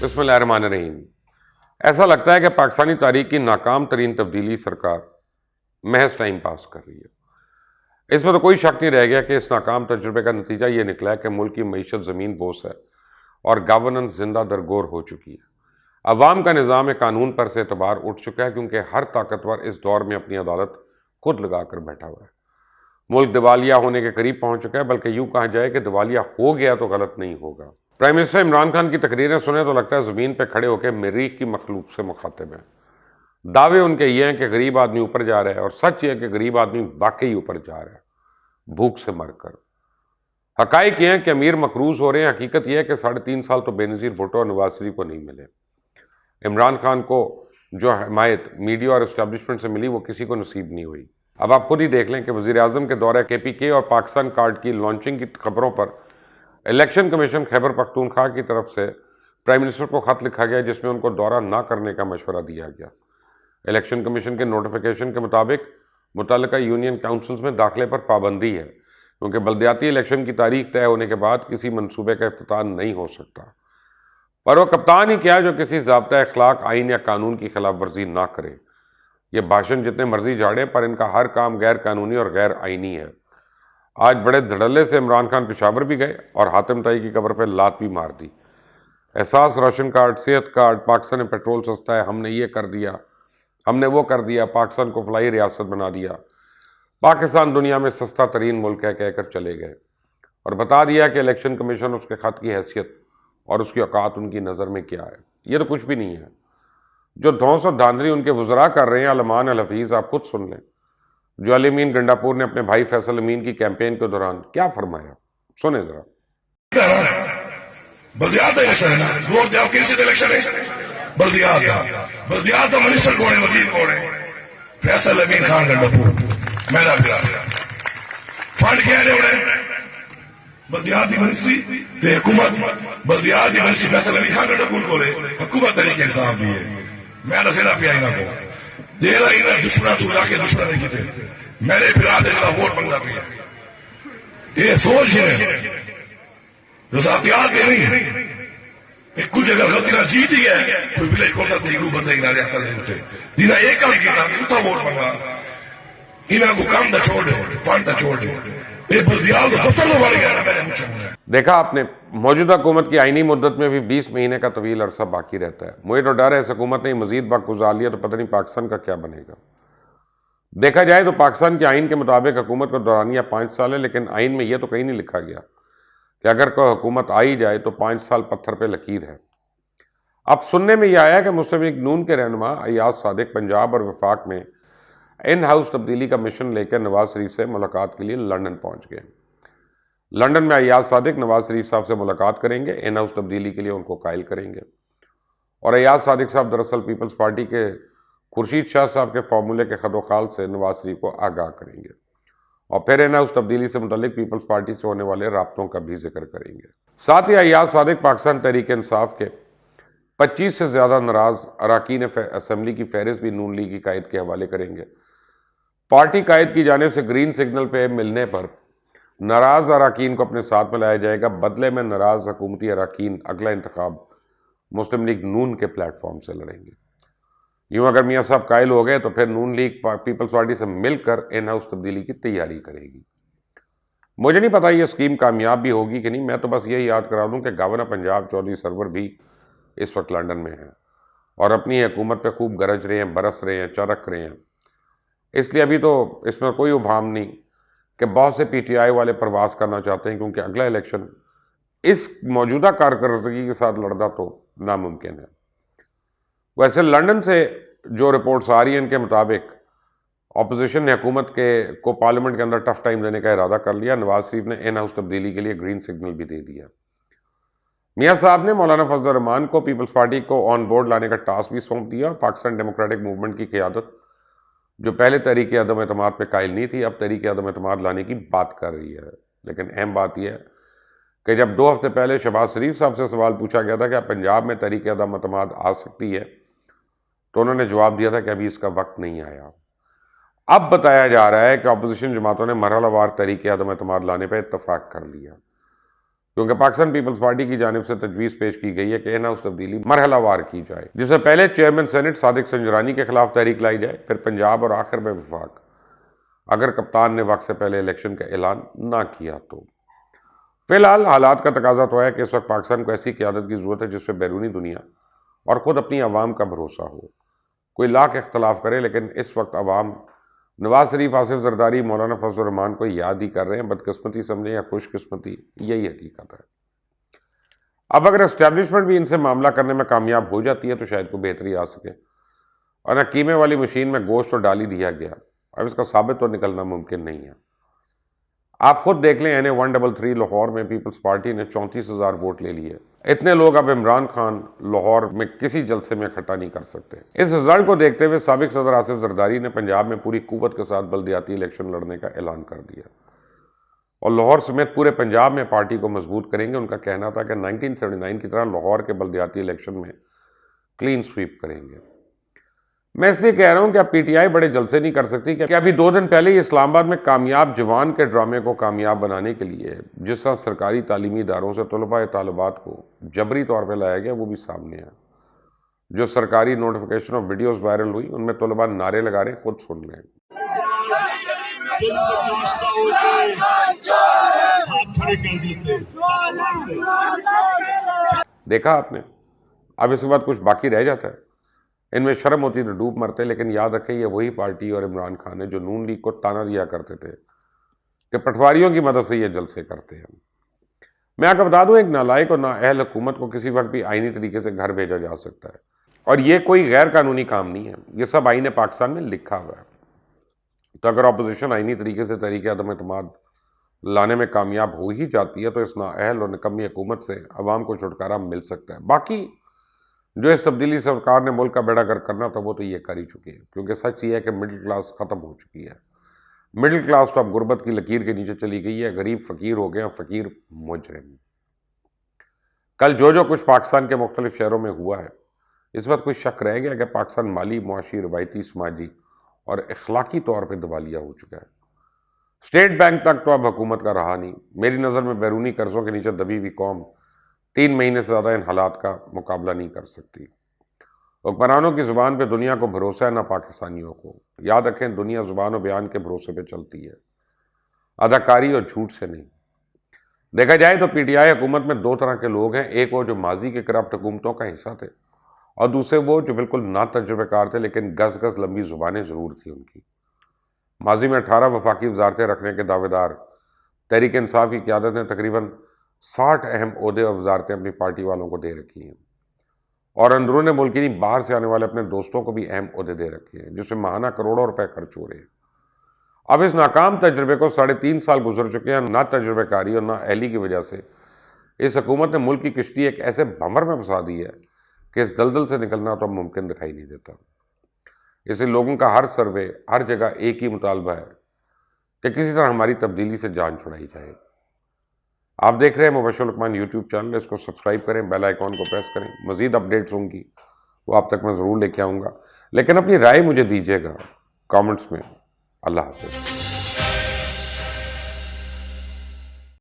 بسم اللہ الرحمن الرحیم۔ ایسا لگتا ہے کہ پاکستانی تاریخ کی ناکام ترین تبدیلی سرکار محض ٹائم پاس کر رہی ہے۔ اس میں تو کوئی شک نہیں رہ گیا کہ اس ناکام تجربے کا نتیجہ یہ نکلا ہے کہ ملک کی معیشت زمین بوس ہے اور گورننس زندہ درگور ہو چکی ہے۔ عوام کا نظام قانون پر سے اعتبار اٹھ چکا ہے کیونکہ ہر طاقتور اس دور میں اپنی عدالت خود لگا کر بیٹھا ہوا ہے۔ ملک دیوالیہ ہونے کے قریب پہنچ چکا ہے، بلکہ یوں کہا جائے کہ دیوالیہ ہو گیا تو غلط نہیں ہوگا۔ پرائم منسٹر عمران خان کی تقریریں سنیں تو لگتا ہے زمین پہ کھڑے ہو کے مریخ کی مخلوق سے مخاطب ہیں۔ دعوے ان کے یہ ہیں کہ غریب آدمی اوپر جا رہا ہے، اور سچ یہ ہے کہ غریب آدمی واقعی اوپر جا رہا ہے، بھوک سے مر کر۔ حقائق یہ ہیں کہ امیر مقروض ہو رہے ہیں۔ حقیقت یہ ہے کہ 3.5 سال تو بے نظیر بھٹو اور نواز شریف کو نہیں ملے۔ عمران خان کو جو حمایت میڈیا اور اسٹیبلشمنٹ سے ملی وہ کسی کو نصیب نہیں ہوئی۔ اب آپ خود ہی دیکھ لیں کہ وزیر اعظم کے دورہ KPK اور پاکستان کارڈ کی لانچنگ کی خبروں پر الیکشن کمیشن خیبر پختونخوا کی طرف سے پرائم منسٹر کو خط لکھا گیا جس میں ان کو دورہ نہ کرنے کا مشورہ دیا گیا۔ الیکشن کمیشن کے نوٹیفیکیشن کے مطابق متعلقہ یونین کاؤنسلز میں داخلے پر پابندی ہے، کیونکہ بلدیاتی الیکشن کی تاریخ طے ہونے کے بعد کسی منصوبے کا افتتاح نہیں ہو سکتا۔ پر وہ کپتان ہی کیا جو کسی ضابطۂ اخلاق، آئین یا قانون کی خلاف ورزی نہ کرے۔ یہ بھاشن جتنے مرضی جھاڑیں، پر ان کا ہر کام غیر قانونی اور غیر آئینی ہے۔ آج بڑے دھڑلے سے عمران خان پشاور بھی گئے اور حاتم طائی کی قبر پہ لات بھی مار دی۔ احساس راشن کارڈ، صحت کارڈ، پاکستان میں پیٹرول سستا ہے، ہم نے یہ کر دیا، ہم نے وہ کر دیا، پاکستان کو فلاحی ریاست بنا دیا، پاکستان دنیا میں سستا ترین ملک ہے کہہ کر چلے گئے، اور بتا دیا کہ الیکشن کمیشن اس کے خط کی حیثیت اور اس کی اوقات ان کی نظر میں کیا ہے۔ یہ تو کچھ بھی نہیں ہے۔ جو دھونس اور دھاندلی ان کے وزراء کر رہے ہیں، علمان الحفیظ آپ خود سن لیں۔ جو علی امین گنڈاپور نے اپنے بھائی فیصل امین کی کیمپین کے دوران کیا فرمایا، سنیں ذرا۔ بلدیات الیکشن ہے نا، ووٹ دیو کسی الیکشن ہے بلدیات کا منسٹر کون ہے، وزیر کون ہے؟ فیصل امین خان گنڈاپور۔ میرا فنڈ کیا ہے بلدیات کی منسٹری تے حکومت، بلدیات کی منسٹری فیصل امین خان گنڈاپور کو لے حکومت طریقے انصاف دیے۔ میں نہ پیا کو دشمنا تو لا کے دشمنا نہیں کیتے، میرے پھرا دے ووٹ منگا پیا۔ یہ سوچ ہے رضاقیات کے نہیں، کچھ اگر غلطی نہ جیت ہی ہے کوئی ولیج کو سکتی گروپ بندے نہ رہتا نہیں ہوتے جنہیں ایک کام کیا اتنا ووٹ منگا، انہیں کو کام نہ چھوڑ دے، فنڈ نہ چھوڑ دے۔ یہ بلدیات دفتر میں بڑھ گیا نا میرے مجھے۔ دیکھا آپ نے، موجودہ حکومت کی آئینی مدت میں بھی 20 مہینے کا طویل عرصہ باقی رہتا ہے۔ مجھے تو ڈر ہے اس حکومت نے مزید وقت گزار لیا تو پتہ نہیں پاکستان کا کیا بنے گا۔ دیکھا جائے تو پاکستان کے آئین کے مطابق حکومت کا دورانیہ 5 سال ہے، لیکن آئین میں یہ تو کہیں نہیں لکھا گیا کہ اگر کوئی حکومت آئی جائے تو 5 سال پتھر پہ لکیر ہے۔ اب سننے میں یہ آیا کہ مسلم لیگ نون کے رہنما ایاز صادق پنجاب اور وفاق میں ان ہاؤس تبدیلی کا مشن لے کر نواز شریف سے ملاقات کے لیے لندن پہنچ گئے۔ لندن میں ایاز صادق نواز شریف صاحب سے ملاقات کریں گے، ان ہاؤس تبدیلی کے لیے ان کو قائل کریں گے، اور ایاز صادق صاحب دراصل پیپلز پارٹی کے خورشید شاہ صاحب کے فارمولے کے خد و خال سے نواز شریف کو آگاہ کریں گے، اور پھر ان ہاؤس تبدیلی سے متعلق پیپلز پارٹی سے ہونے والے رابطوں کا بھی ذکر کریں گے۔ ساتھ ہی ایاز صادق پاکستان تحریک انصاف کے 25 سے زیادہ ناراض اراکین اسمبلی کی فہرست بھی نون لیگ کی قائد کے حوالے کریں گے۔ پارٹی قائد کی جانب سے گرین سگنل پہ ملنے پر ناراض اراکین کو اپنے ساتھ میں لایا جائے گا، بدلے میں ناراض حکومتی اراکین اگلا انتخاب مسلم لیگ نون کے پلیٹ فارم سے لڑیں گے۔ یوں اگر میاں صاحب قائل ہو گئے تو پھر نون لیگ پیپلز پارٹی سے مل کر ان ہاؤس تبدیلی کی تیاری کرے گی۔ مجھے نہیں پتا یہ اسکیم کامیاب بھی ہوگی کہ نہیں، میں تو بس یہی یاد کرا دوں کہ گورنر پنجاب چودھری سرور بھی اس وقت لندن میں ہیں اور اپنی حکومت پہ خوب گرج رہے ہیں، برس رہے ہیں، چرک رہے ہیں۔ اس لیے ابھی تو اس میں کوئی ابہام نہیں کہ بہت سے PTI والے پرواز کرنا چاہتے ہیں، کیونکہ اگلا الیکشن اس موجودہ کارکردگی کے ساتھ لڑنا تو ناممکن ہے۔ ویسے لندن سے جو رپورٹس آ رہی ہیں ان کے مطابق اپوزیشن نے حکومت کو پارلیمنٹ کے اندر ٹف ٹائم دینے کا ارادہ کر لیا۔ نواز شریف نے ان ہاؤس تبدیلی کے لیے گرین سگنل بھی دے دیا۔ میاں صاحب نے مولانا فضل الرحمان کو پیپلز پارٹی کو آن بورڈ لانے کا ٹاسک بھی سونپ دیا، اور پاکستان ڈیموکریٹک موومنٹ کی قیادت جو پہلے تحریک عدم اعتماد پہ قائل نہیں تھی، اب تحریک عدم اعتماد لانے کی بات کر رہی ہے۔ لیکن اہم بات یہ ہے کہ جب 2 ہفتے پہلے شہباز شریف صاحب سے سوال پوچھا گیا تھا کہ اب پنجاب میں تحریک عدم اعتماد آ سکتی ہے، تو انہوں نے جواب دیا تھا کہ ابھی اس کا وقت نہیں آیا۔ اب بتایا جا رہا ہے کہ اپوزیشن جماعتوں نے مرحلہ وار تحریک عدم اعتماد لانے پہ اتفاق کر لیا۔ کیونکہ پاکستان پیپلز پارٹی کی جانب سے تجویز پیش کی گئی ہے کہ ان ہاؤس تبدیلی مرحلہ وار کی جائے، جس سے پہلے چیئرمین سینٹ صادق سنجرانی کے خلاف تحریک لائی جائے، پھر پنجاب اور آخر میں وفاق، اگر کپتان نے وقت سے پہلے الیکشن کا اعلان نہ کیا تو۔ فی الحال حالات کا تقاضا تو ہے کہ اس وقت پاکستان کو ایسی قیادت کی ضرورت ہے جس پہ بیرونی دنیا اور خود اپنی عوام کا بھروسہ ہو۔ کوئی لاکھ اختلاف کرے لیکن اس وقت عوام نواز شریف، آصف زرداری، مولانا فضل الرحمان کو یاد ہی کر رہے ہیں، بدقسمتی سمجھیں یا خوش قسمتی، یہی حقیقت ہے۔ اب اگر اسٹیبلشمنٹ بھی ان سے معاملہ کرنے میں کامیاب ہو جاتی ہے تو شاید کوئی بہتری آ سکے، اور نہ قیمے والی مشین میں گوشت تو ڈال ہی دیا گیا، اب اس کا ثابت تو نکلنا ممکن نہیں ہے۔ آپ خود دیکھ لیں NA-133 لاہور میں پیپلز پارٹی نے 34,000 ووٹ لے لیے۔ اتنے لوگ اب عمران خان لاہور میں کسی جلسے میں اکٹھا نہیں کر سکتے۔ اس رزلٹ کو دیکھتے ہوئے سابق صدر آصف زرداری نے پنجاب میں پوری قوت کے ساتھ بلدیاتی الیکشن لڑنے کا اعلان کر دیا اور لاہور سمیت پورے پنجاب میں پارٹی کو مضبوط کریں گے۔ ان کا کہنا تھا کہ 1979 کی طرح لاہور کے بلدیاتی الیکشن میں کلین سویپ کریں گے۔ میں اس لیے کہہ رہا ہوں کہ اب پی ٹی آئی بڑے جلسے نہیں کر سکتی کہ ابھی 2 دن پہلے ہی اسلام آباد میں کامیاب جوان کے ڈرامے کو کامیاب بنانے کے لیے جس طرح سرکاری تعلیمی اداروں سے طلباء طالبات کو جبری طور پہ لایا گیا وہ بھی سامنے ہے۔ جو سرکاری نوٹیفیکیشن اور ویڈیوز وائرل ہوئی ان میں طلباء نعرے لگا رہے ہیں، خود سن لیں۔ دیکھا آپ نے، اب اس کے بعد کچھ باقی رہ جاتا ہے؟ ان میں شرم ہوتی تو ڈوب مرتے، لیکن یاد رکھیں یہ وہی پارٹی اور عمران خان ہے جو نون لیگ کو تانا دیا کرتے تھے کہ پٹواریوں کی مدد سے یہ جلسے کرتے ہیں۔ میں آپ کو بتا دوں، ایک نالائق اور نااہل حکومت کو کسی وقت بھی آئینی طریقے سے گھر بھیجا جا سکتا ہے، اور یہ کوئی غیر قانونی کام نہیں ہے، یہ سب آئین پاکستان میں لکھا ہوا ہے۔ تو اگر اپوزیشن آئینی طریقے سے تحریک عدم اعتماد لانے میں کامیاب ہو ہی جاتی ہے تو اس نااہل اور نکمی حکومت سے عوام کو چھٹکارا مل سکتا ہے۔ باقی جو اس تبدیلی سرکار نے ملک کا بیڑا گرک کرنا تھا وہ تو یہ کر ہی چکی ہے، کیونکہ سچ یہ ہے کہ مڈل کلاس ختم ہو چکی ہے۔ مڈل کلاس تو اب غربت کی لکیر کے نیچے چلی گئی ہے، غریب فقیر ہو گئے ہیں، فقیر مجرم۔ کل جو کچھ پاکستان کے مختلف شہروں میں ہوا ہے، اس وقت کوئی شک رہ گیا کہ پاکستان مالی، معاشی، روایتی، سماجی اور اخلاقی طور پہ دیوالیہ ہو چکا ہے۔ اسٹیٹ بینک تک تو اب حکومت کا رہا نہیں۔ میری نظر میں بیرونی قرضوں کے نیچے دبی ہوئی قوم 3 مہینے سے زیادہ ان حالات کا مقابلہ نہیں کر سکتی۔ حکمرانوں کی زبان پہ دنیا کو بھروسہ ہے، نہ پاکستانیوں کو۔ یاد رکھیں، دنیا زبان و بیان کے بھروسے پہ چلتی ہے، اداکاری اور جھوٹ سے نہیں۔ دیکھا جائے تو پی ٹی آئی حکومت میں 2 طرح کے لوگ ہیں، ایک وہ جو ماضی کے کرپٹ حکومتوں کا حصہ تھے، اور دوسرے وہ جو بالکل نا تجربہ کار تھے لیکن گز گز لمبی زبانیں ضرور تھیں ان کی۔ ماضی میں 18 وفاقی وزارتیں رکھنے کے دعوے دار تحریک انصاف کی قیادت نے تقریباً 60 اہم عہدے اور وزارتیں اپنی پارٹی والوں کو دے رکھی ہیں، اور اندرون ملک نہیں باہر سے آنے والے اپنے دوستوں کو بھی اہم عہدے دے رکھے ہیں، جس سے ماہانہ کروڑوں روپے خرچ ہو رہے ہیں۔ اب اس ناکام تجربے کو 3.5 سال گزر چکے ہیں، نہ تجربہ کاری اور نہ اہلی کی وجہ سے اس حکومت نے ملک کی کشتی ایک ایسے بھنور میں پھنسا دی ہے کہ اس دلدل سے نکلنا تو ممکن دکھائی نہیں دیتا۔ اس لیے لوگوں کا ہر سروے، ہر جگہ ایک ہی مطالبہ ہے کہ کسی طرح ہماری تبدیلی سے جان چھڑائی جائے۔ آپ دیکھ رہے ہیں مبشر لقمان یوٹیوب چینل، اس کو سبسکرائب کریں، بیل آئیکن کو پریس کریں، مزید اپڈیٹس ہوں گی وہ آپ تک میں ضرور لے کے آؤں گا، لیکن اپنی رائے مجھے دیجیے گا کامنٹس میں۔ اللہ حافظ۔